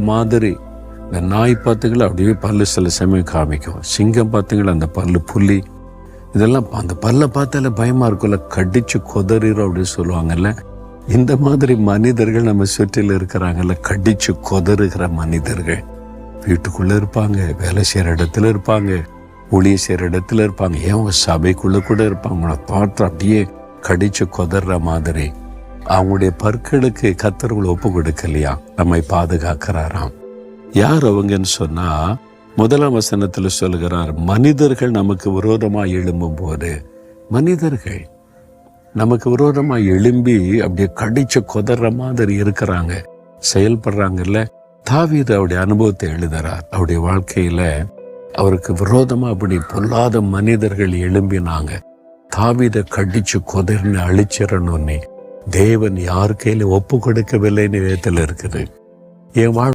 மாதிரி. இந்த நாய் பார்த்துங்களா அப்படியே பல்லு சில சமயம் காமிக்கும். சிங்கம் பார்த்துங்களா அந்த பல்லு புலி, இதெல்லாம் அந்த பல்லை பார்த்தாலே பயமா இருக்கும்ல, கடிச்சு கொதறிடும் அப்படின்னு சொல்லுவாங்கல்ல. இந்த மாதிரி மனிதர்கள் நம்ம சுற்றில இருக்கிறாங்கல்ல, கடிச்சு கொதறுகிற மனிதர்கள். வீட்டுக்குள்ள இருப்பாங்க, வேலை செய்யற இடத்துல இருப்பாங்க, ஊழிய செய்யற இடத்துல இருப்பாங்க, ஏன் சபைக்குள்ள கூட இருப்பாங்க. உங்களை பார்த்து அப்படியே கடிச்சு கொதற மாதிரி. அவங்களுடைய பற்களுக்கு கர்த்தர் ஒப்பு கொடுக்கலையா, நம்மை பாதுகாக்கிறாராம். யார் அவங்கன்னு சொன்னா, 1ஆம் வசனத்துல சொல்கிறார், மனிதர்கள் நமக்கு விரோதமாக எழும்பும் போது, மனிதர்கள் நமக்கு விரோதமாக எழும்பி அப்படியே கடிச்சு கொதற மாதிரி இருக்கிறாங்க, செயல்படுறாங்கல்ல. தாவீது அவருடைய அனுபவத்தை எழுதுறார். அவருடைய வாழ்க்கையில அவருக்கு விரோதமா அப்படி பொல்லாத மனிதர்கள் எழும்பினாங்க. தாவீதை கடிச்சு கொதர்னு அழிச்சிடணும்னு தேவன் யார் கையில ஒப்பு கொடுக்கவில்லைன்னு வேதத்தில் இருக்குது. என்